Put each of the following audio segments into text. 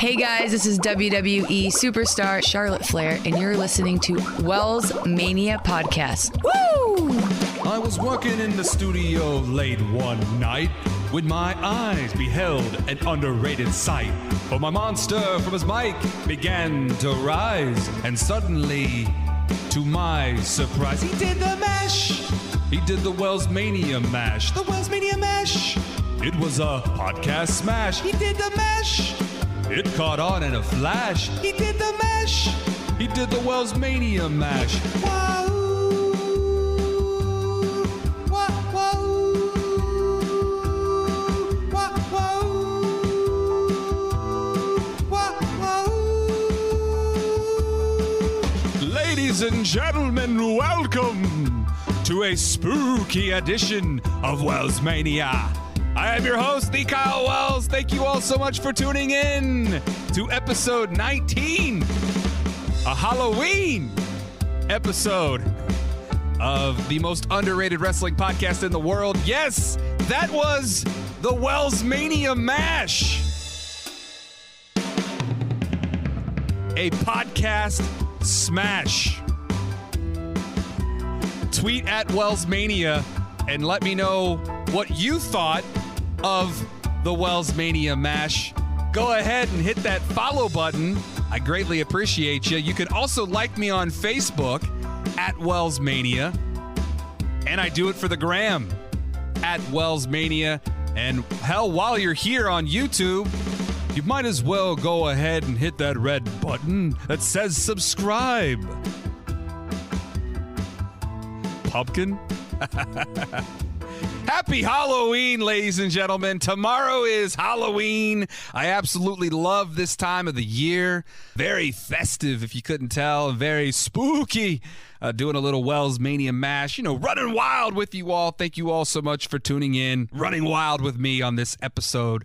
Hey guys, this is WWE superstar Charlotte Flair, and you're listening to WellsMania podcast. Woo! I was working in the studio late one night when my eyes beheld an underrated sight. For my monster from his mic began to rise, and suddenly, to my surprise, he did the mash. He did the WellsMania mash. The WellsMania mash. It was a podcast smash. He did the mash. It caught on in a flash. He did the mash. He did the WellsMania mash. Wahoo! Wahoo! Wahoo! Ladies and gentlemen, welcome to a spooky edition of WellsMania. I am your host, the Kyle Wells. Thank you all so much for tuning in to episode 19, a Halloween episode of the most underrated wrestling podcast in the world. Yes, that was the WellsMania Mash, a podcast smash. Tweet at WellsMania and let me know what you thought of the WellsMania Mash. Go ahead and hit that follow button. I greatly appreciate you. You can also like me on Facebook at WellsMania. And I do it for the gram at WellsMania. And hell, while you're here on YouTube, you might as well go ahead and hit that red button that says subscribe. Pumpkin? Happy Halloween, ladies and gentlemen. Tomorrow is Halloween. I absolutely love this time of the year. Very festive, if you couldn't tell. Very spooky. Doing a little WellsMania mash. You know, running wild with you all. Thank you all so much for tuning in. Running wild with me on this episode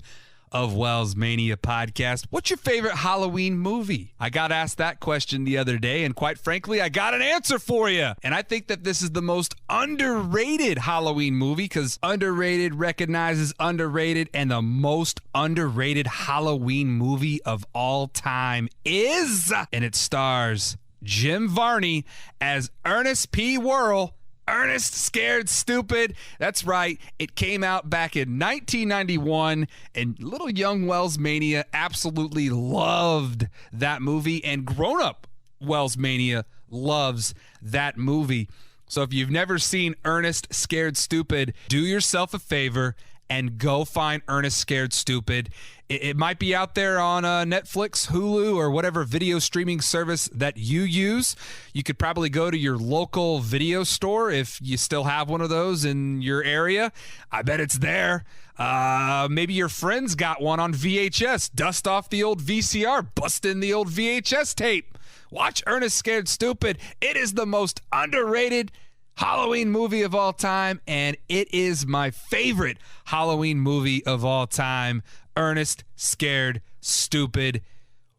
of WellsMania podcast. What's your favorite Halloween movie? I got asked that question the other day, and quite frankly, I got an answer for you. And I think that this is the most underrated Halloween movie, because underrated recognizes underrated, and the most underrated Halloween movie of all time is, and it stars Jim Varney as Ernest P. Worrell. Ernest Scared Stupid. That's right. It came out back in 1991, and little young WellsMania absolutely loved that movie, and grown-up WellsMania loves that movie. So if you've never seen Ernest Scared Stupid, do yourself a favor and go find Ernest Scared Stupid. It might be out there on Netflix, Hulu, or whatever video streaming service that you use. You could probably go to your local video store if you still have one of those in your area. I bet it's there. Maybe your friends got one on VHS. Dust off the old VCR, bust in the old VHS tape. Watch Ernest Scared Stupid. It is the most underrated Halloween movie of all time, and it is my favorite Halloween movie of all time. Ernest Scared Stupid.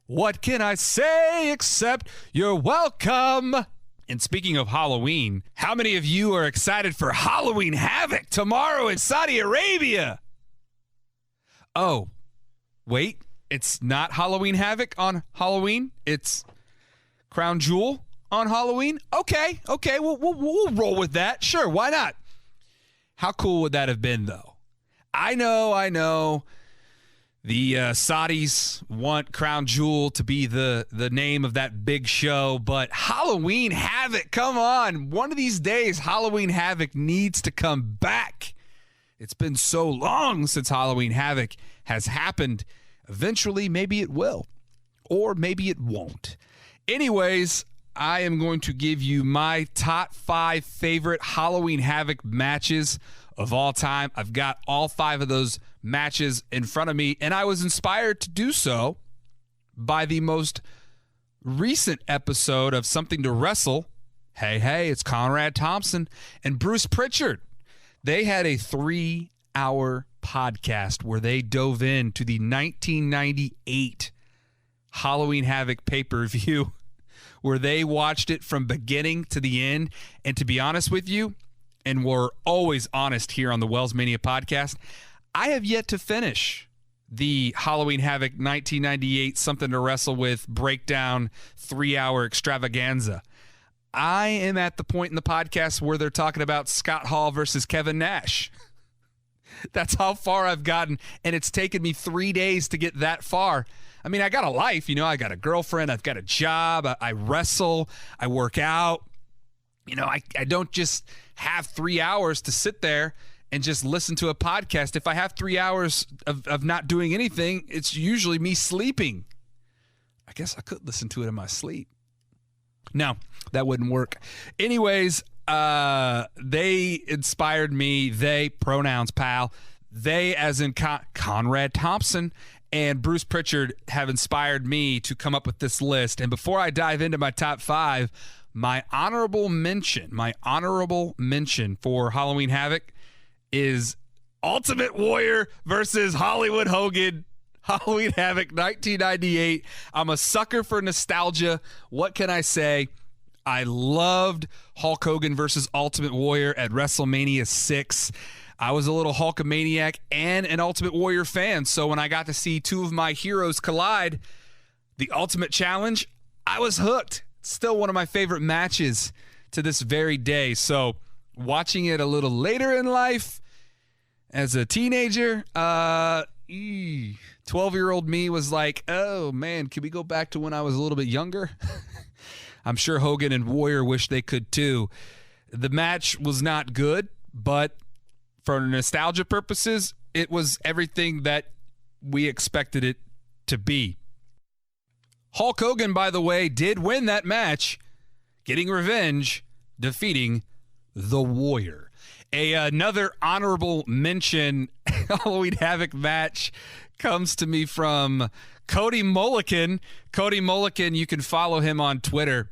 What can I say except you're welcome? And speaking of Halloween, how many of you are excited for Halloween Havoc tomorrow in Saudi Arabia? Oh, wait, it's not Halloween Havoc on Halloween. It's Crown Jewel on Halloween? Okay, we'll roll with that. Sure, why not? How cool would that have been, though? I know. The Saudis want Crown Jewel to be the name of that big show, but Halloween Havoc, come on. One of these days, Halloween Havoc needs to come back. It's been so long since Halloween Havoc has happened. Eventually, maybe it will, or maybe it won't. Anyways, I am going to give you my top 5 favorite Halloween Havoc matches of all time. I've got all 5 of those matches in front of me, and I was inspired to do so by the most recent episode of Something to Wrestle. Hey, it's Conrad Thompson and Bruce Pritchard. They had a 3-hour podcast where they dove into the 1998 Halloween Havoc pay-per-view, where they watched it from beginning to the end. And to be honest with you, and we're always honest here on the WellsMania podcast, I have yet to finish the Halloween Havoc 1998 Something to Wrestle With breakdown 3-hour extravaganza. I am at the point in the podcast where they're talking about Scott Hall versus Kevin Nash. That's how far I've gotten, and it's taken me 3 days to get that far. I mean, I got a life, I got a girlfriend, I've got a job, I wrestle, I work out. I don't just have 3 hours to sit there and just listen to a podcast. If I have 3 hours of not doing anything, it's usually me sleeping. I guess I could listen to it in my sleep. No, that wouldn't work. Anyways, they inspired me. They, pronouns, pal. They, as in Conrad Thompson and Bruce Pritchard, have inspired me to come up with this list. And before I dive into my top 5, my honorable mention for Halloween Havoc is Ultimate Warrior versus Hollywood Hogan. Halloween Havoc 1998. I'm a sucker for nostalgia. What can I say? I loved Hulk Hogan versus Ultimate Warrior at WrestleMania 6. I was a little Hulkamaniac and an Ultimate Warrior fan, so when I got to see two of my heroes collide, the Ultimate Challenge, I was hooked. Still one of my favorite matches to this very day. So watching it a little later in life as a teenager, 12-year-old me was like, oh, man, can we go back to when I was a little bit younger? I'm sure Hogan and Warrior wish they could too. The match was not good, but for nostalgia purposes, it was everything that we expected it to be. Hulk Hogan, by the way, did win that match, getting revenge, defeating the Warrior. Another honorable mention Halloween Havoc match comes to me from Cody Mullican. Cody Mullican, you can follow him on Twitter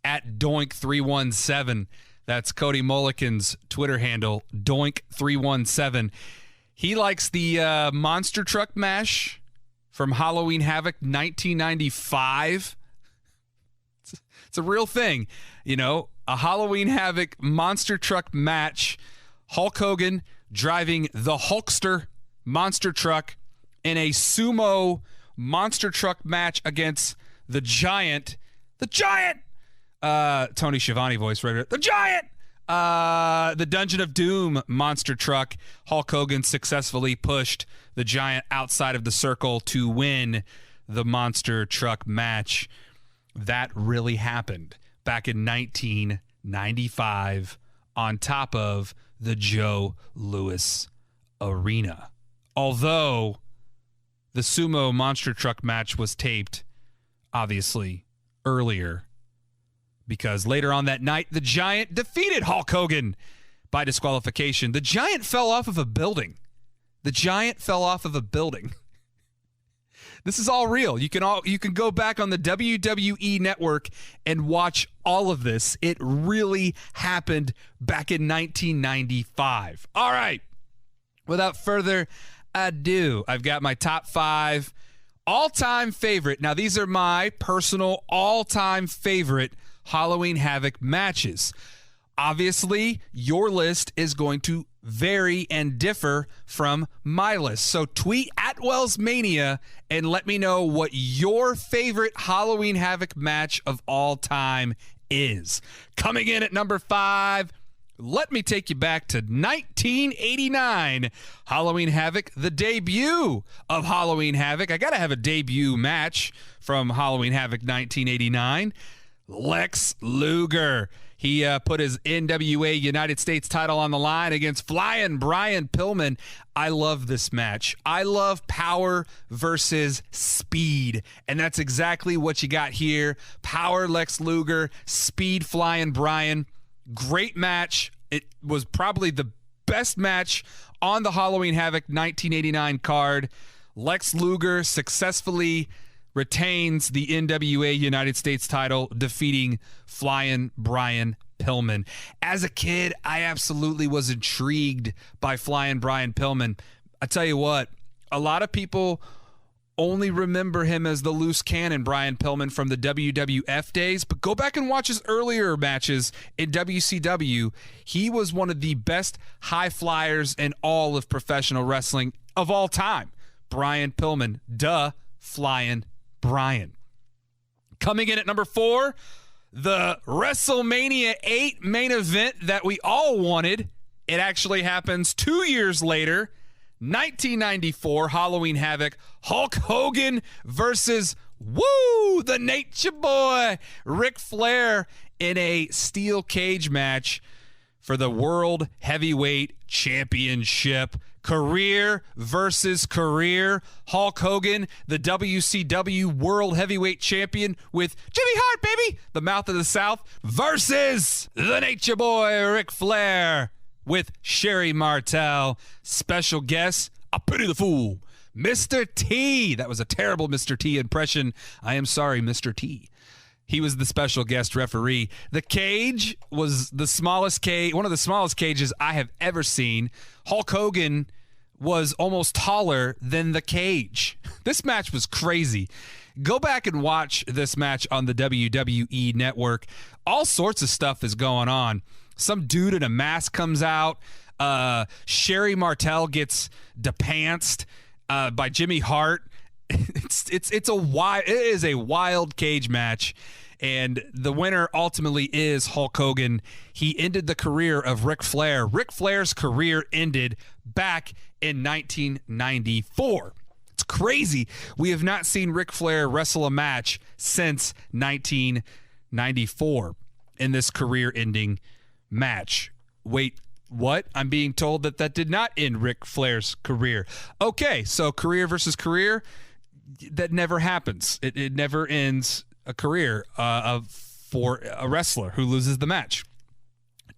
at Doink317. That's Cody Mullican's Twitter handle, Doink317. He likes the monster truck mash from Halloween Havoc 1995. It's a real thing. A Halloween Havoc monster truck match. Hulk Hogan driving the Hulkster monster truck in a sumo monster truck match against the Giant. The Giant! Tony Schiavone voice right here. The Giant! The Dungeon of Doom monster truck. Hulk Hogan successfully pushed the Giant outside of the circle to win the monster truck match. That really happened back in 1995 on top of the Joe Louis Arena. Although the sumo monster truck match was taped, obviously, earlier, because later on that night, the Giant defeated Hulk Hogan by disqualification. The Giant fell off of a building. This is all real. You can go back on the WWE network and watch all of this. It really happened back in 1995. All right. Without further ado, I've got my top 5 all-time favorite. Now, these are my personal all-time favorite Halloween Havoc matches. Obviously, your list is going to vary and differ from my list. So tweet at WellsMania and let me know what your favorite Halloween Havoc match of all time is. Coming in at number 5, let me take you back to 1989. Halloween Havoc, the debut of Halloween Havoc. I got to have a debut match from Halloween Havoc 1989. Lex Luger. He put his NWA United States title on the line against Flying Brian Pillman. I love this match. I love power versus speed, and that's exactly what you got here. Power Lex Luger, speed Flying Brian. Great match. It was probably the best match on the Halloween Havoc 1989 card. Lex Luger successfully retains the NWA United States title, defeating Flying Brian Pillman. As a kid, I absolutely was intrigued by Flying Brian Pillman. I tell you what, a lot of people only remember him as the loose cannon Brian Pillman from the WWF days, but go back and watch his earlier matches in WCW. He was one of the best high flyers in all of professional wrestling of all time. Brian Pillman. Duh, Flying Brian. Coming in at number 4, the WrestleMania 8 main event that we all wanted. It actually happens 2 years later, 1994, Halloween Havoc, Hulk Hogan versus the Nature Boy, Ric Flair, in a steel cage match for the World Heavyweight Championship. Career versus career. Hulk Hogan, the WCW World Heavyweight Champion with Jimmy Hart, baby, the Mouth of the South, versus the Nature Boy, Ric Flair, with Sherry Martel. Special guest, I pity the fool, Mr. T. That was a terrible Mr. T impression. I am sorry, Mr. T. He was the special guest referee. The cage was the smallest cage, one of the smallest cages I have ever seen. Hulk Hogan was almost taller than the cage. This match was crazy. Go back and watch this match on the WWE Network. All sorts of stuff is going on. Some dude in a mask comes out. Sherry Martel gets depantsed by Jimmy Hart. It is a wild cage match, and the winner ultimately is Hulk Hogan. He ended the career of Ric Flair. Ric Flair's career ended back in 1994. It's crazy. We have not seen Ric Flair wrestle a match since 1994 in this career-ending match. Wait, what? I'm being told that did not end Ric Flair's career. Okay, so career versus career, that never happens. It never ends a career for a wrestler who loses the match.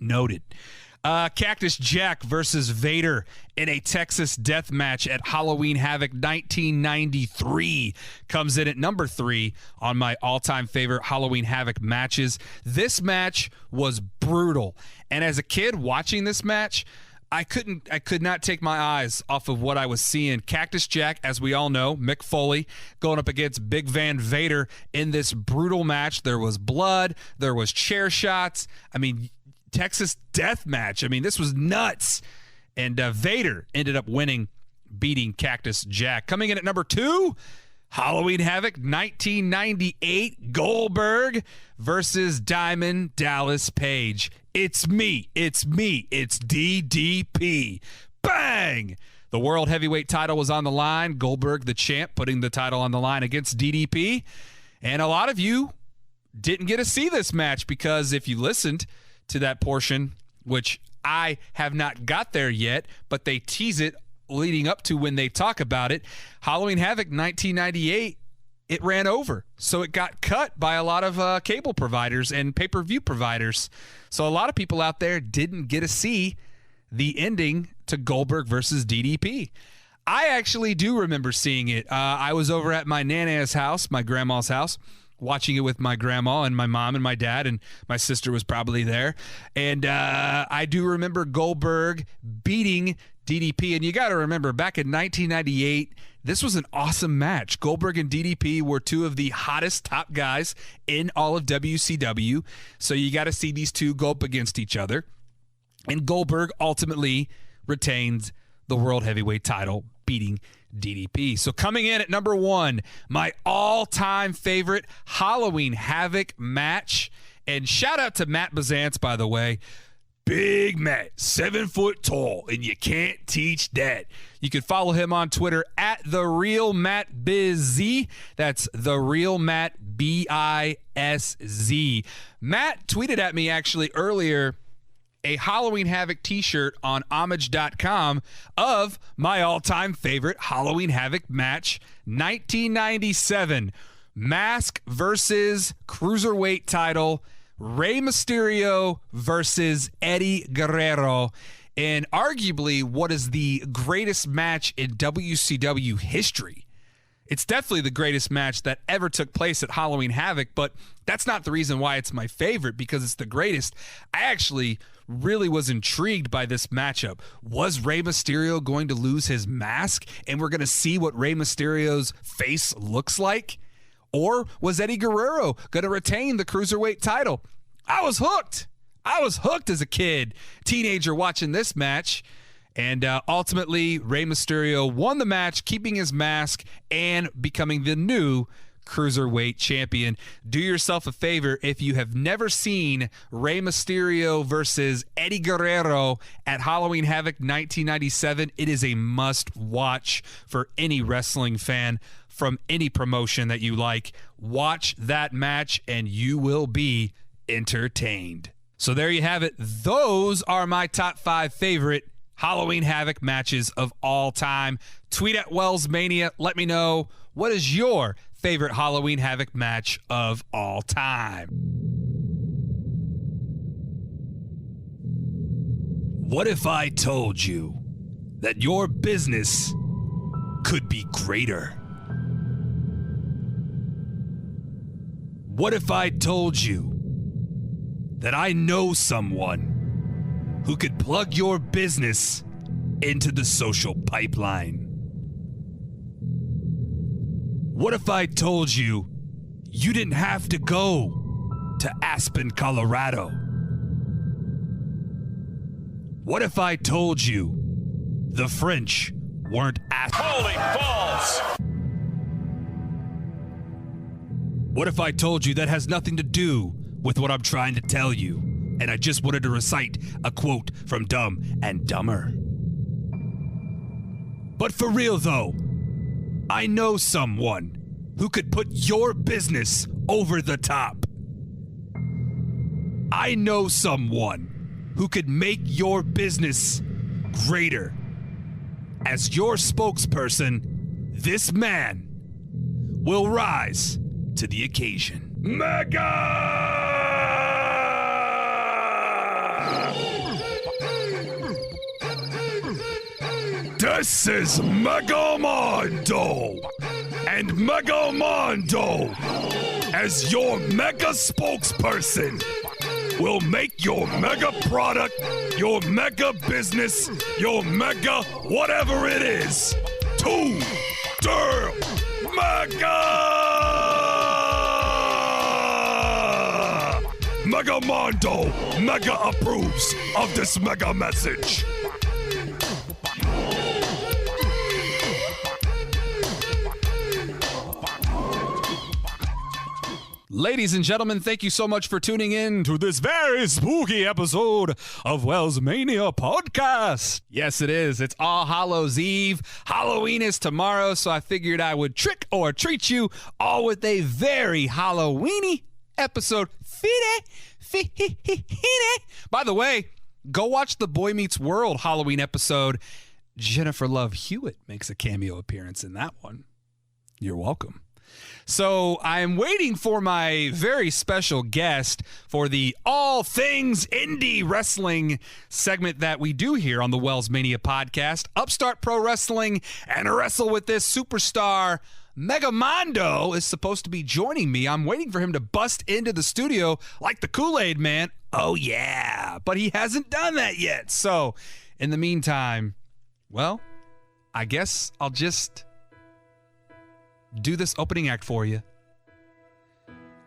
Noted. Cactus Jack versus Vader in a Texas death match at Halloween Havoc 1993 comes in at number 3 on my all-time favorite Halloween Havoc matches. This match was brutal, and as a kid watching this match, I could not take my eyes off of what I was seeing. Cactus Jack, as we all know, Mick Foley going up against Big Van Vader in this brutal match. There was blood, there was chair shots. I mean, Texas death match. I mean, this was nuts. And Vader ended up winning, beating Cactus Jack. Coming in at number 2, Halloween Havoc 1998, Goldberg versus Diamond Dallas Page. It's me, it's DDP. Bang! The World Heavyweight title was on the line. Goldberg, the champ, putting the title on the line against DDP. And a lot of you didn't get to see this match because if you listened to that portion, which I have not got there yet, but they tease it leading up to when they talk about it, Halloween Havoc 1998, it ran over. So it got cut by a lot of cable providers and pay-per-view providers. So a lot of people out there didn't get to see the ending to Goldberg versus DDP. I actually do remember seeing it. I was over at my Nana's house, my grandma's house, watching it with my grandma and my mom and my dad, and my sister was probably there. And I do remember Goldberg beating DDP. And you got to remember, back in 1998, this was an awesome match. Goldberg and DDP were two of the hottest top guys in all of WCW. So you got to see these two go up against each other. And Goldberg ultimately retains the World Heavyweight title, beating DDP. So coming in at number 1, my all-time favorite Halloween Havoc match. And shout out to Matt Bazance, by the way. Big Matt, 7 foot tall, and you can't teach that. You can follow him on Twitter at TheRealMattBizZ. That's TheRealMattBizZ. Matt tweeted at me actually earlier a Halloween Havoc t-shirt on homage.com of my all-time favorite Halloween Havoc match, 1997. Mask versus Cruiserweight title, Rey Mysterio versus Eddie Guerrero, and arguably what is the greatest match in WCW history. It's definitely the greatest match that ever took place at Halloween Havoc, but that's not the reason why it's my favorite, because it's the greatest. I actually really was intrigued by this matchup. Was Rey Mysterio going to lose his mask, and we're going to see what Rey Mysterio's face looks like? Or was Eddie Guerrero going to retain the Cruiserweight title? I was hooked. I was hooked as a kid, teenager, watching this match. And ultimately, Rey Mysterio won the match, keeping his mask and becoming the new Cruiserweight champion. Do yourself a favor, if you have never seen Rey Mysterio versus Eddie Guerrero at Halloween Havoc 1997, it is a must-watch for any wrestling fan from any promotion that you like. Watch that match and you will be entertained. So there you have it. Those are my top 5 favorite Halloween Havoc matches of all time. Tweet at WellsMania. Let me know, what is your favorite Halloween Havoc match of all time? What if I told you that your business could be greater? What if I told you that I know someone who could plug your business into the social pipeline? What if I told you you didn't have to go to Aspen, Colorado? What if I told you the French weren't Holy balls! What if I told you that has nothing to do with what I'm trying to tell you, and I just wanted to recite a quote from Dumb and Dumber? But for real though, I know someone who could put your business over the top. I know someone who could make your business greater. As your spokesperson, this man will rise to the occasion. Mega! This is Mega Mondo, and Mega Mondo, as your mega spokesperson, will make your mega product, your mega business, your mega whatever it is, to the mega! Mega Mondo mega approves of this mega message. Ladies and gentlemen, thank you so much for tuning in to this very spooky episode of WellsMania Podcast. Yes, it is. It's All Hallows Eve. Halloween is tomorrow, so I figured I would trick or treat you all with a very Halloweeny episode. By the way, go watch the Boy Meets World Halloween episode. Jennifer Love Hewitt makes a cameo appearance in that one. You're welcome. So I'm waiting for my very special guest for the All Things Indie Wrestling segment that we do here on the WellsMania Podcast. Upstart Pro Wrestling and Wrestle with This superstar Mega Mondo is supposed to be joining me. I'm waiting for him to bust into the studio like the Kool-Aid Man. Oh, yeah. But he hasn't done that yet. So in the meantime, well, I guess I'll just do this opening act for you.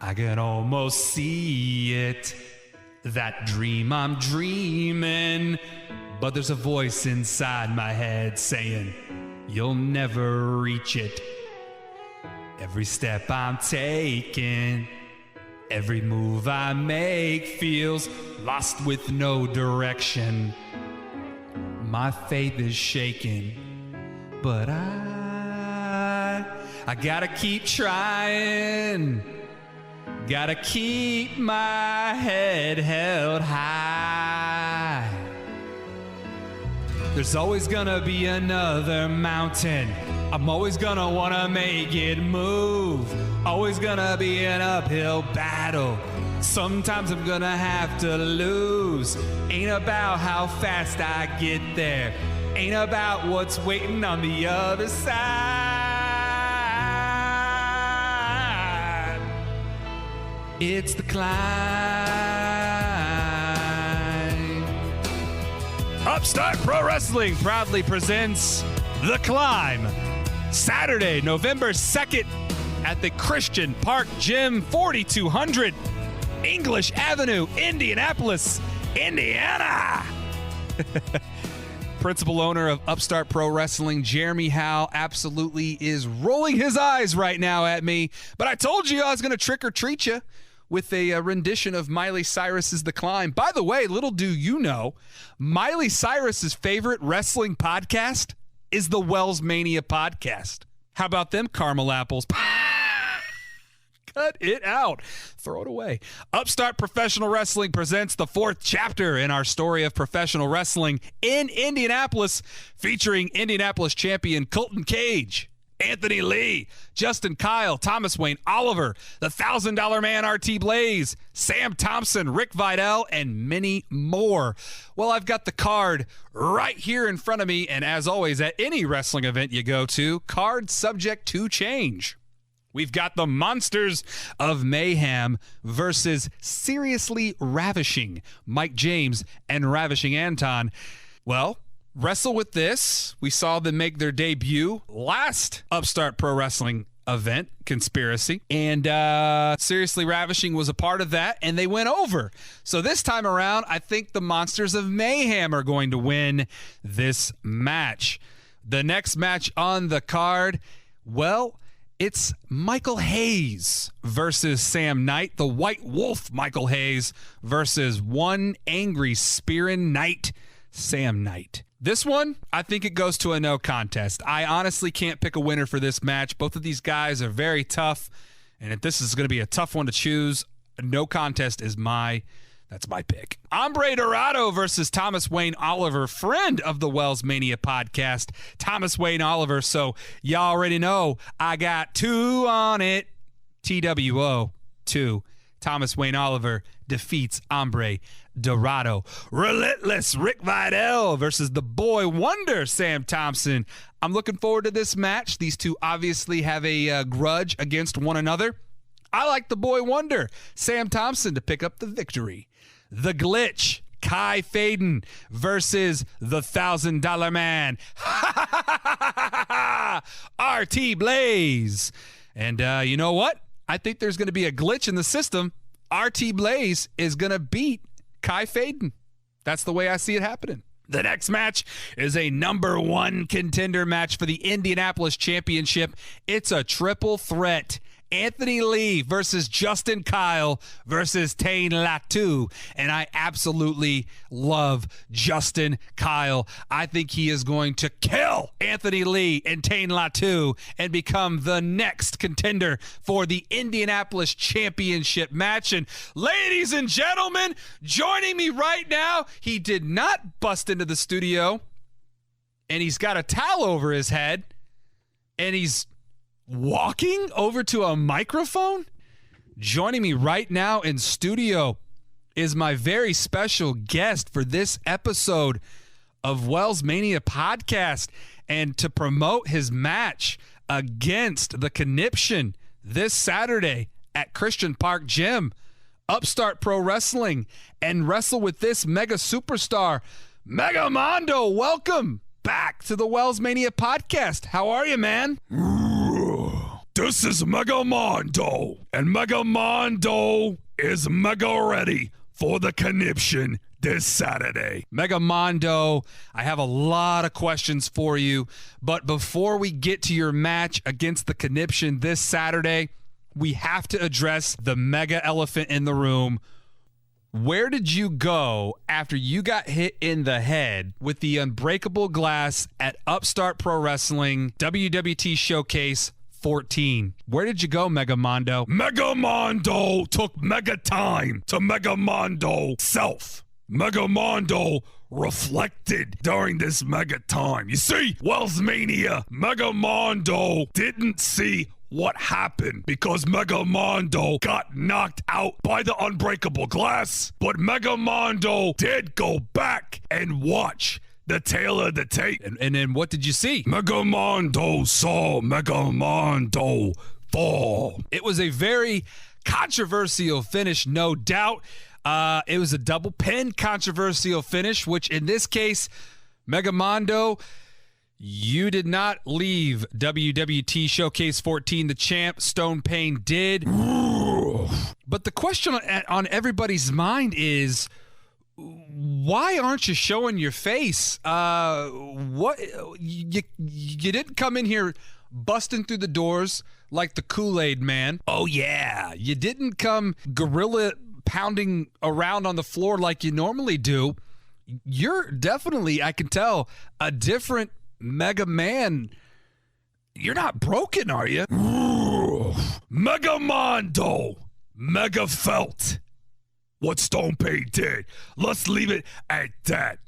I can almost see it, that dream I'm dreaming, but there's a voice inside my head saying, you'll never reach it. Every step I'm taking, every move I make feels lost with no direction. My faith is shaking, but I gotta keep trying. Gotta keep my head held high. There's always gonna be another mountain. I'm always gonna wanna make it move. Always gonna be an uphill battle. Sometimes I'm gonna have to lose. Ain't about how fast I get there. Ain't about what's waiting on the other side. It's the climb. Upstart Pro Wrestling proudly presents The Climb. Saturday, November 2nd at the Christian Park Gym, 4200 English Avenue, Indianapolis, Indiana. principal owner of Upstart Pro Wrestling, Jeremy Howe, absolutely is rolling his eyes right now at me. But I told you I was going to trick or treat you with a rendition of Miley Cyrus's The Climb. By the way, little do you know, Miley Cyrus's favorite wrestling podcast is the WellsMania podcast. How about them caramel apples? Cut it out. Throw it away. Upstart Professional Wrestling presents the 4th chapter in our story of professional wrestling in Indianapolis, featuring Indianapolis champion Colton Cage, Anthony Lee, Justin Kyle, Thomas Wayne Oliver, the $1,000 Man RT Blaze, Sam Thompson, Rick Vidal, and many more. Well, I've got the card right here in front of me, and as always, at any wrestling event you go to, card subject to change. We've got the Monsters of Mayhem versus Seriously Ravishing Mike James and Ravishing Anton. Well, Wrestle with this. We saw them make their debut last Upstart Pro Wrestling event, Conspiracy, and Seriously Ravishing was a part of that, and they went over. So this time around, I think the Monsters of Mayhem are going to win this match. The next match on the card, well, it's Michael Hayes versus Sam Knight, the White Wolf Michael Hayes versus one angry spearing Knight, Sam Knight. This one, I think it goes to a no contest. I honestly can't pick a winner for this match. Both of these guys are very tough, and if this is going to be a tough one to choose, no contest is that's my pick. Hombre Dorado versus Thomas Wayne Oliver, friend of the WellsMania podcast, Thomas Wayne Oliver. So y'all already know I got 2 on it. TWO 2. Thomas Wayne Oliver defeats Hombre Dorado. Relentless Rick Vidal versus the Boy Wonder, Sam Thompson. I'm looking forward to this match. These two obviously have a grudge against one another. I like the Boy Wonder, Sam Thompson, to pick up the victory. The Glitch, Kai Faden versus the $1,000 Man, RT Blaze. And you know what? I think there's going to be a glitch in the system. RT Blaze is going to beat Kai Faden. That's the way I see it happening. The next match is a number 1 contender match for the Indianapolis Championship. It's a triple threat. Anthony Lee versus Justin Kyle versus Tain Latu. And I absolutely love Justin Kyle. I think he is going to kill Anthony Lee and Tain Latu and become the next contender for the Indianapolis Championship match. And ladies and gentlemen, joining me right now, he did not bust into the studio, and he's got a towel over his head, and he's walking over to a microphone. Joining me right now in studio is my very special guest for this episode of WellsMania podcast, and to promote his match against the Conniption this Saturday at Christian Park Gym, Upstart Pro Wrestling, and wrestle with this mega superstar, Mega Mondo. Welcome back to the WellsMania podcast. How are you, man? This is Mega Mondo, and Mega Mondo is mega ready for the Conniption this Saturday. Mega Mondo, I have a lot of questions for you, but before we get to your match against the Conniption this Saturday, we have to address the mega elephant in the room. Where did you go after you got hit in the head with the unbreakable glass at Upstart Pro Wrestling WWT Showcase 14? Where did you go, Mega Mondo? Mega Mondo took mega time to Mega Mondo self. Mega Mondo reflected during this mega time. You see, WellsMania, Mega Mondo didn't see what happened because Mega Mondo got knocked out by the unbreakable glass, but Mega Mondo did go back and watch the tail of the tape. And then what did you see? Mega Mondo saw Mega Mondo fall. It was a very controversial finish, no doubt. It was a double pin controversial finish, which in this case, Mega Mondo, you did not leave WWT Showcase 14. The champ, Stone Pain, did. But the question on everybody's mind is, why aren't you showing your face? What you didn't come in here busting through the doors like the Kool-Aid man. Oh yeah, you didn't come gorilla pounding around on the floor like you normally do. You're definitely, I can tell, a different Mega Man. You're not broken, are you? Mega Mondo, Mega felt what Stone Pain did. Let's leave it at that.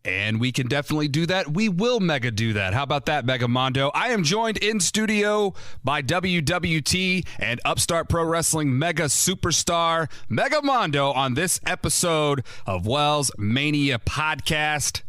And we can definitely do that. We will mega do that. How about that, Mega Mondo? I am joined in studio by WWT and Upstart Pro Wrestling mega superstar Mega Mondo on this episode of WellsMania podcast.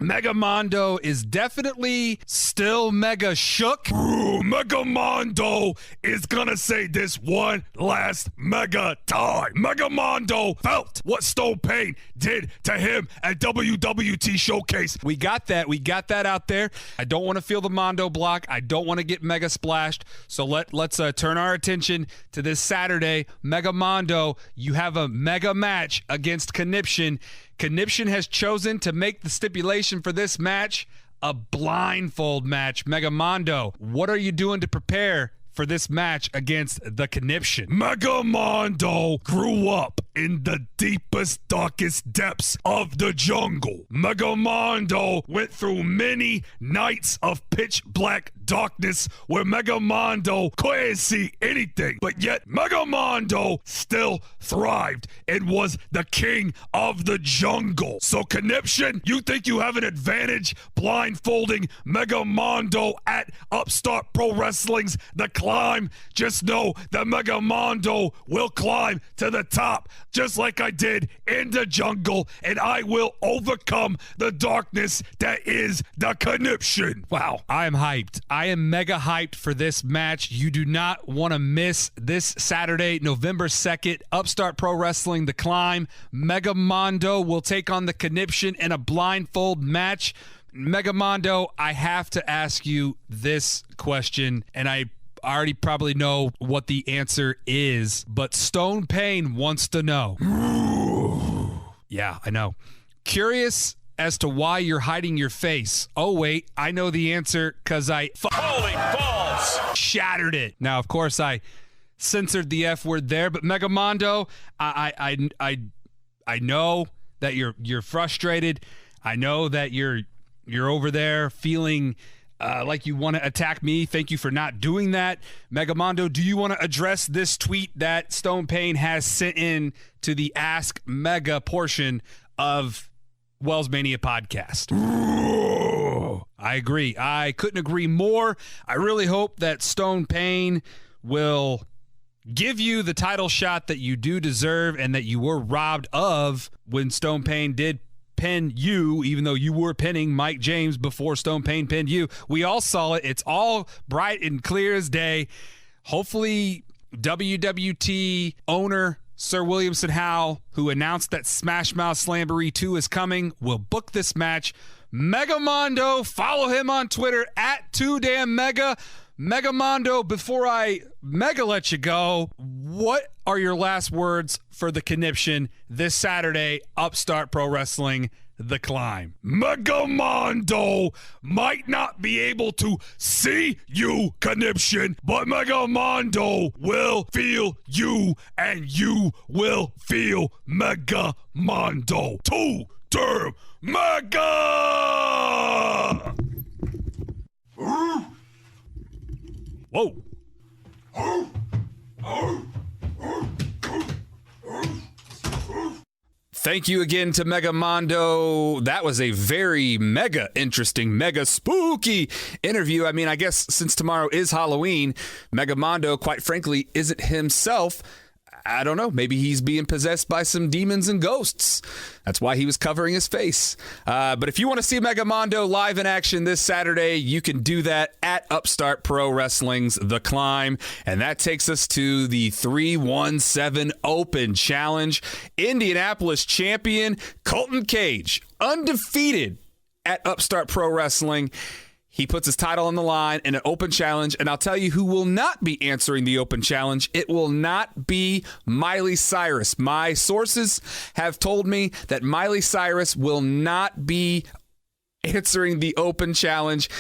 Mega Mondo is definitely still mega shook. Ooh, Mega Mondo is gonna say this one last mega time. Mega Mondo felt what Stone Pain did to him at WWT Showcase. We got that. We got that out there. I don't want to feel the Mondo block. I don't want to get mega splashed. So let's turn our attention to this Saturday. Mega Mondo, you have a mega match against Conniption. Conniption has chosen to make the stipulation for this match a blindfold match. Mega Mondo, what are you doing to prepare for this match against the Conniption? Mega Mondo grew up in the deepest, darkest depths of the jungle. Mega Mondo went through many nights of pitch black darkness where Mega Mondo couldn't see anything, but yet Mega Mondo still thrived and was the king of the jungle. So Conniption, you think you have an advantage blindfolding Mega Mondo at Upstart Pro Wrestling's The Climb? Just know that Mega Mondo will climb to the top just like I did in the jungle, and I will overcome the darkness that is the Conniption. Wow, I am hyped. I am mega hyped for this match. You do not want to miss this Saturday, November 2nd, Upstart Pro Wrestling The Climb. Mega Mondo will take on the Conniption in a blindfold match. Mega Mondo, I have to ask you this question, and I already probably know what the answer is, but Stone Pain wants to know. Yeah, I know. Curious as to why you're hiding your face. Oh, wait, I know the answer because I Holy balls! Shattered it. Now, of course, I censored the F word there, but Mega Mondo, I know that you're frustrated. I know that you're over there feeling like you want to attack me. Thank you for not doing that. Mega Mondo, do you want to address this tweet that Stone Pain has sent in to the Ask Mega portion of WellsMania podcast? I agree. I couldn't agree more. I really hope that Stone Pain will give you the title shot that you do deserve and that you were robbed of when Stone Pain did pin you, even though you were pinning Mike James before Stone Pain pinned you. We all saw it. It's all bright and clear as day. Hopefully, WWT owner Sir Williamson Howe, who announced that Smash Mouth Slamboree 2 is coming, will book this match. Mega Mondo, follow him on Twitter at 2DamnMega. Mega Mondo, before I mega let you go, what are your last words for the Conniption this Saturday, Upstart Pro Wrestling, The Climb? Mega Mondo might not be able to see you, Conniption, but Mega Mondo will feel you, and you will feel Mega Mondo. 2-Term Mega! Whoa. Thank you again to Mega Mondo. That was a very mega interesting, mega spooky interview. I mean, I guess since tomorrow is Halloween, Mega Mondo, quite frankly, isn't himself. I don't know. Maybe he's being possessed by some demons and ghosts. That's why he was covering his face. But if you want to see Mega Mondo live in action this Saturday, you can do that at Upstart Pro Wrestling's The Climb. And that takes us to the 317 Open Challenge. Indianapolis champion Colton Cage, undefeated at Upstart Pro Wrestling. He puts his title on the line in an open challenge, and I'll tell you who will not be answering the open challenge. It will not be Miley Cyrus. My sources have told me that Miley Cyrus will not be answering the open challenge.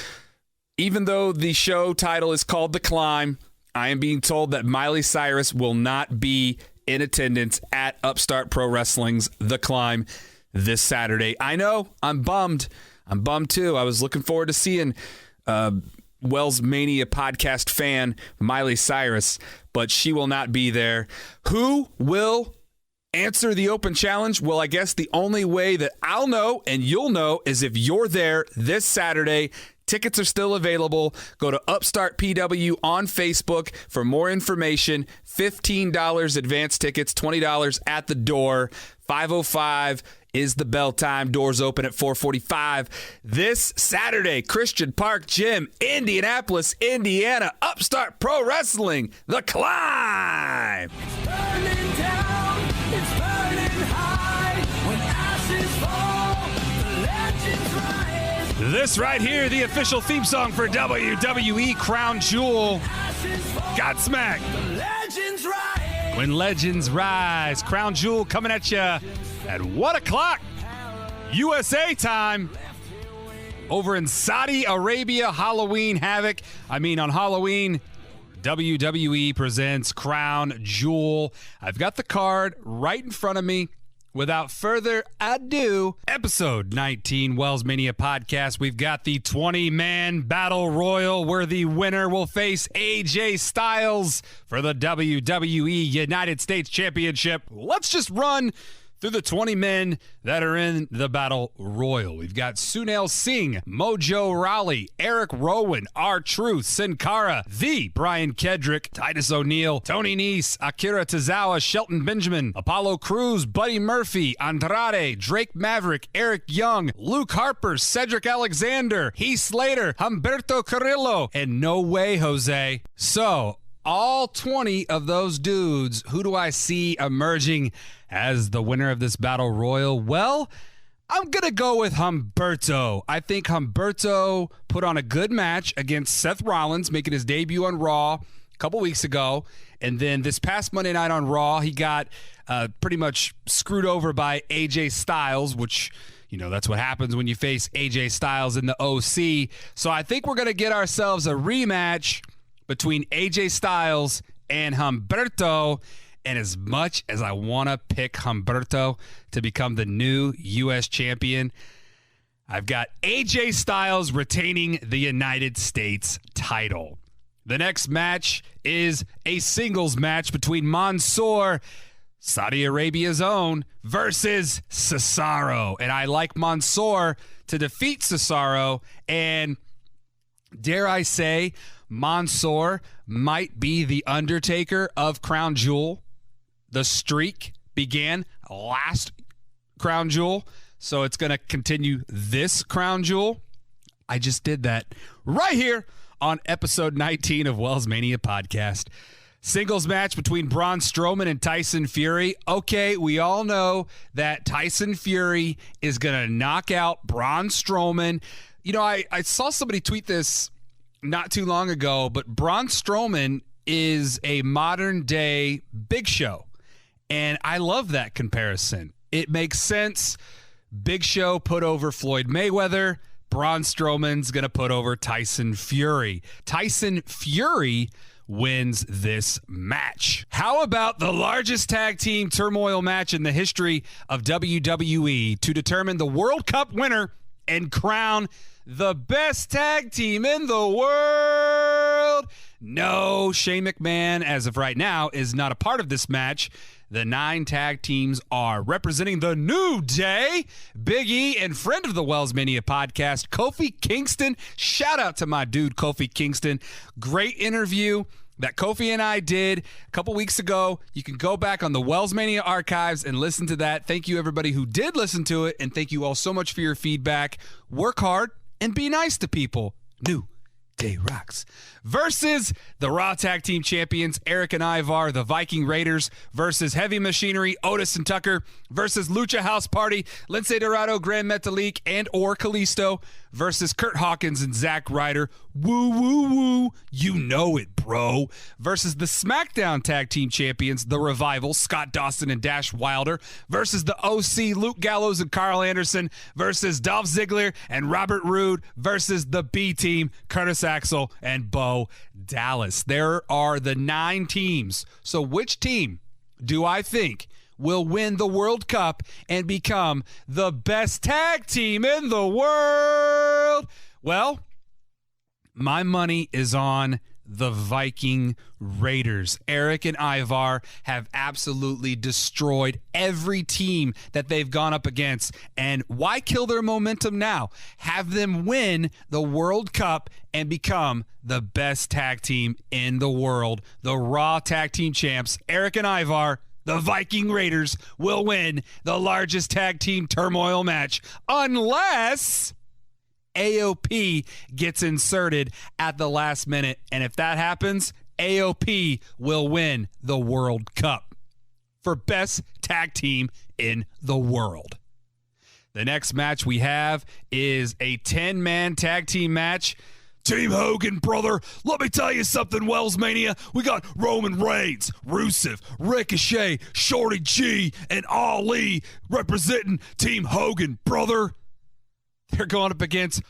Even though the show title is called The Climb, I am being told that Miley Cyrus will not be in attendance at Upstart Pro Wrestling's The Climb this Saturday. I know, I'm bummed. I'm bummed too. I was looking forward to seeing WellsMania podcast fan Miley Cyrus, but she will not be there. Who will answer the open challenge? Well, I guess the only way that I'll know and you'll know is if you're there this Saturday. Tickets are still available. Go to Upstart PW on Facebook for more information. $15 advance tickets, $20 at the door. 5:05 is the bell time. Doors open at 4:45. This Saturday, Christian Park Gym, Indianapolis, Indiana. Upstart Pro Wrestling, The Climb. It's burning down, it's burning high. When ashes fall, the legends rise. This right here, the official theme song for WWE Crown Jewel. Ashes fall, Godsmack. the legends rise. When legends rise. Crown Jewel coming at you at 1 o'clock USA time over in Saudi Arabia. Halloween Havoc. On Halloween, WWE presents Crown Jewel. I've got the card right in front of me. Without further ado, episode 19, WellsMania podcast. We've got the 20-man battle royal where the winner will face AJ Styles for the WWE United States Championship. Let's just run through the 20 men that are in the Battle Royal. We've got Sunil Singh, Mojo Rawley, Eric Rowan, R-Truth, Sin Cara, the Brian Kedrick, Titus O'Neil, Tony Nese, Akira Tozawa, Shelton Benjamin, Apollo Crews, Buddy Murphy, Andrade, Drake Maverick, Eric Young, Luke Harper, Cedric Alexander, Heath Slater, Humberto Carrillo, and No Way Jose. So, all 20 of those dudes, who do I see emerging as the winner of this Battle Royal? Well, I'm going to go with Humberto. I think Humberto put on a good match against Seth Rollins, making his debut on Raw a couple weeks ago. And then this past Monday night on Raw, he got pretty much screwed over by AJ Styles, which, that's what happens when you face AJ Styles in the OC. So I think we're going to get ourselves a rematch between AJ Styles and Humberto. And as much as I want to pick Humberto to become the new U.S. champion, I've got AJ Styles retaining the United States title. The next match is a singles match between Mansoor, Saudi Arabia's own, versus Cesaro. And I like Mansoor to defeat Cesaro. And dare I say, Mansoor might be the Undertaker of Crown Jewel. The streak began last Crown Jewel, so it's going to continue this Crown Jewel. I just did that right here on episode 19 of WellsMania podcast. Singles match between Braun Strowman and Tyson Fury. Okay, we all know that Tyson Fury is going to knock out Braun Strowman. I saw somebody tweet this not too long ago, but Braun Strowman is a modern-day Big Show. And I love that comparison. It makes sense. Big Show put over Floyd Mayweather. Braun Strowman's going to put over Tyson Fury. Tyson Fury wins this match. How about the largest tag team turmoil match in the history of WWE to determine the World Cup winner and crown the best tag team in the world? No, Shane McMahon, as of right now, is not a part of this match. The 9 tag teams are representing the New Day, Big E, and friend of the WellsMania podcast, Kofi Kingston. Shout out to my dude, Kofi Kingston. Great interview that Kofi and I did a couple weeks ago. You can go back on the WellsMania archives and listen to that. Thank you, everybody who did listen to it, and thank you all so much for your feedback. Work hard and be nice to people. New Gay rocks. Versus the Raw Tag Team Champions, Eric and Ivar, the Viking Raiders, versus Heavy Machinery, Otis and Tucker, versus Lucha House Party, Lince Dorado, Grand Metalik, and or Kalisto, versus Kurt Hawkins and Zack Ryder. Woo, woo, woo. You know it, bro. Versus the SmackDown Tag Team Champions, The Revival, Scott Dawson and Dash Wilder, versus the OC, Luke Gallows and Carl Anderson, versus Dolph Ziggler and Robert Roode, versus the B Team, Curtis Axel and Bo Dallas. There are the 9 teams. So which team do I think will win the World Cup and become the best tag team in the world? Well, my money is on the Viking Raiders. Eric and Ivar have absolutely destroyed every team that they've gone up against. And why kill their momentum now? Have them win the World Cup and become the best tag team in the world. The Raw Tag Team Champs, Eric and Ivar, the Viking Raiders, will win the largest tag team turmoil match unless AOP gets inserted at the last minute. And if that happens, AOP will win the World Cup for best tag team in the world. The next match we have is a 10-man tag team match. Team Hogan, brother, let me tell you something, WellsMania. We got Roman Reigns, Rusev, Ricochet, Shorty G, and Ali representing Team Hogan, brother. They're going up against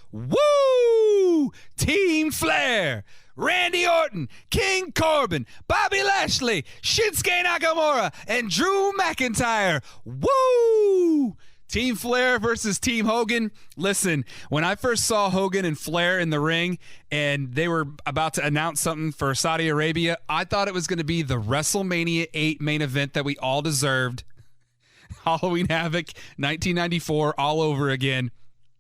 Team Flair, Randy Orton, King Corbin, Bobby Lashley, Shinsuke Nakamura, and Drew McIntyre. Woo! Team Flair versus Team Hogan. Listen, when I first saw Hogan and Flair in the ring and they were about to announce something for Saudi Arabia, I thought it was going to be the WrestleMania 8 main event that we all deserved. Halloween Havoc, 1994, all over again.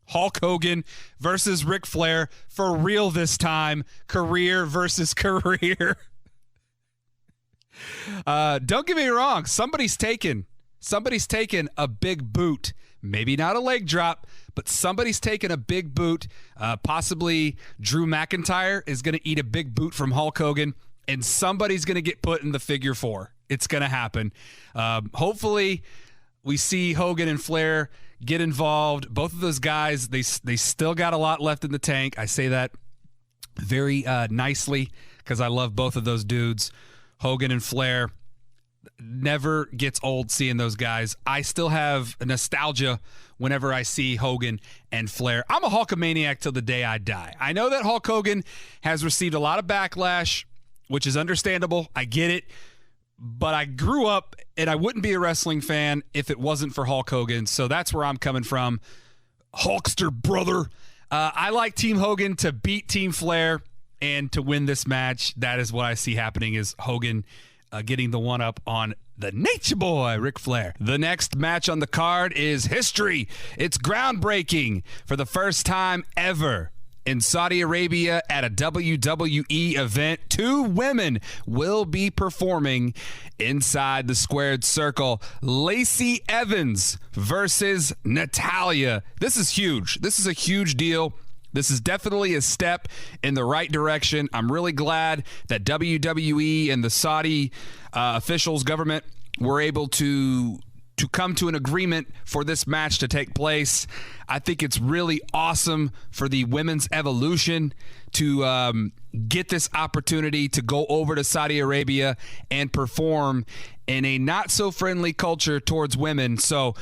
Hulk Hogan versus Ric Flair, for real this time. Career versus career. Don't get me wrong. Somebody's taken a big boot. Maybe not a leg drop, but somebody's taken a big boot. Possibly Drew McIntyre is going to eat a big boot from Hulk Hogan, and somebody's going to get put in the figure 4. It's going to happen. Hopefully, we see Hogan and Flair get involved. Both of those guys, they still got a lot left in the tank. I say that very nicely because I love both of those dudes. Hogan and Flair. Never gets old seeing those guys. I still have nostalgia whenever I see Hogan and Flair. I'm a Hulkamaniac till the day I die. I know that Hulk Hogan has received a lot of backlash, which is understandable. I get it. But I grew up, and I wouldn't be a wrestling fan if it wasn't for Hulk Hogan. So that's where I'm coming from. Hulkster, brother. I like Team Hogan to beat Team Flair and to win this match. That is what I see happening, is Hogan getting the one-up on the Nature Boy, Ric Flair. The next match on the card is history. It's groundbreaking. For the first time ever in Saudi Arabia at a WWE event, 2 women will be performing inside the squared circle. Lacey Evans versus Natalya. This is huge. This is a huge deal. This is definitely a step in the right direction. I'm really glad that WWE and the Saudi officials, government, were able to come to an agreement for this match to take place. I think it's really awesome for the women's evolution to get this opportunity to go over to Saudi Arabia and perform in a not-so-friendly culture towards women. So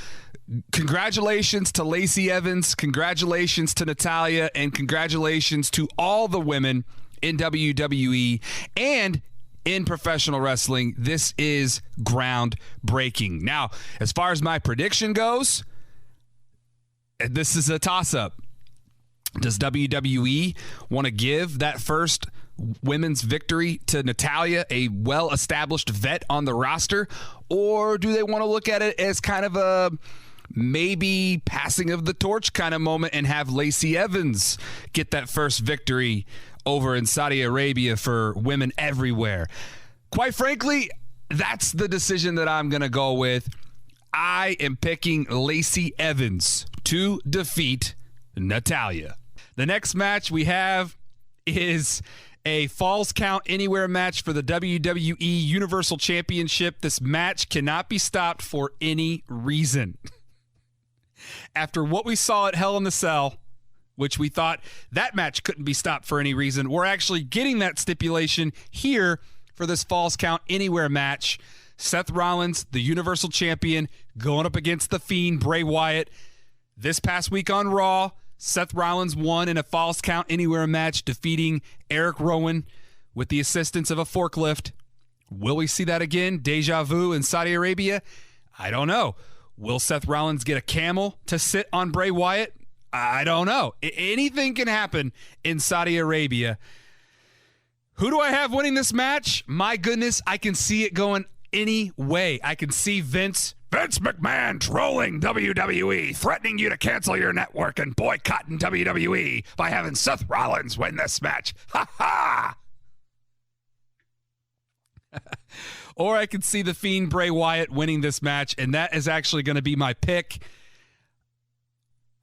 congratulations to Lacey Evans, congratulations to Natalya, and congratulations to all the women in WWE and in professional wrestling. This is groundbreaking. Now, as far as my prediction goes, this is a toss-up. Does WWE want to give that first women's victory to Natalya, a well-established vet on the roster, or do they want to look at it as kind of a maybe passing of the torch kind of moment and have Lacey Evans get that first victory over in Saudi Arabia for women everywhere? Quite frankly, that's the decision that I'm going to go with. I am picking Lacey Evans to defeat Natalya. The next match we have is a Falls Count Anywhere match for the WWE Universal Championship. This match cannot be stopped for any reason. After what we saw at Hell in the Cell, which we thought that match couldn't be stopped for any reason, we're actually getting that stipulation here for this Falls Count Anywhere match. Seth Rollins, the Universal Champion, going up against The Fiend, Bray Wyatt. This past week on Raw, Seth Rollins won in a Falls Count Anywhere match, defeating Eric Rowan with the assistance of a forklift. Will we see that again? Deja vu in Saudi Arabia? I don't know. Will Seth Rollins get a camel to sit on Bray Wyatt? I don't know. Anything can happen in Saudi Arabia. Who do I have winning this match? My goodness, I can see it going any way. I can see Vince McMahon trolling WWE, threatening you to cancel your network and boycotting WWE by having Seth Rollins win this match. Ha ha! Or I can see The Fiend, Bray Wyatt, winning this match, and that is actually going to be my pick.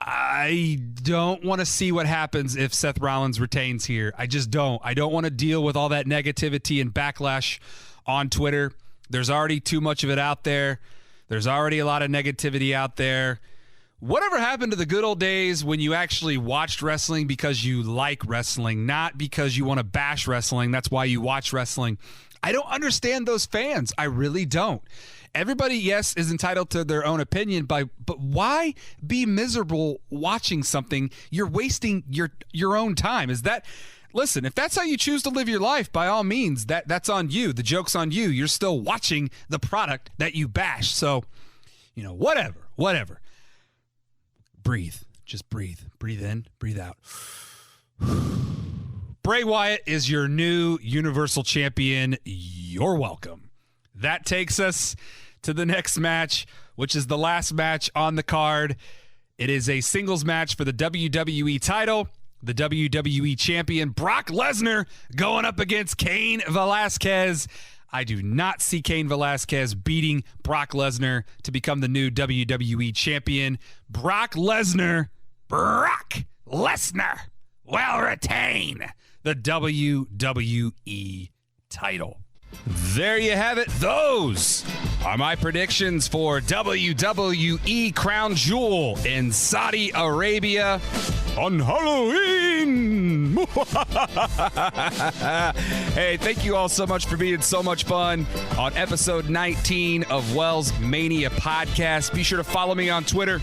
I don't want to see what happens if Seth Rollins retains here. I just don't. I don't want to deal with all that negativity and backlash on Twitter. There's already too much of it out there. There's already a lot of negativity out there. Whatever happened to the good old days when you actually watched wrestling because you like wrestling, not because you want to bash wrestling? That's why you watch wrestling. I don't understand those fans. I really don't. Everybody, yes, is entitled to their own opinion, but why be miserable watching something? You're wasting your own time. Listen, if that's how you choose to live your life, by all means, that's on you. The joke's on you. You're still watching the product that you bash. So, whatever. Breathe. Just breathe. Breathe in, breathe out. Bray Wyatt is your new Universal Champion. You're welcome. That takes us to the next match, which is the last match on the card. It is a singles match for the WWE title. The WWE Champion, Brock Lesnar, going up against Cain Velasquez. I do not see Cain Velasquez beating Brock Lesnar to become the new WWE Champion. Brock Lesnar will retain the WWE title. There you have it. Those are my predictions for WWE Crown Jewel in Saudi Arabia on Halloween. Hey, thank you all so much for being so much fun on episode 19 of WellsMania Podcast. Be sure to follow me on Twitter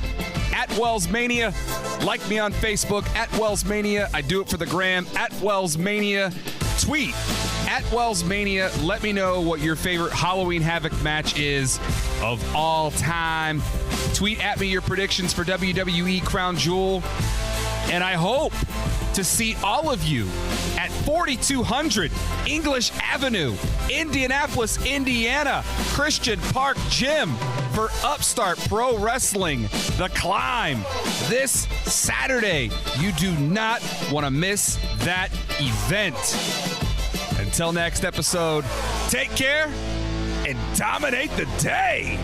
at WellsMania. Like me on Facebook at WellsMania. I do it for the gram at WellsMania. Tweet at WellsMania. Let me know what your favorite Halloween Havoc match is of all time. Tweet at me your predictions for WWE Crown Jewel. And I hope to see all of you at 4200 English Avenue, Indianapolis, Indiana, Christian Park Gym for Upstart Pro Wrestling, The Climb, this Saturday. You do not want to miss that event. Until next episode, take care and dominate the day.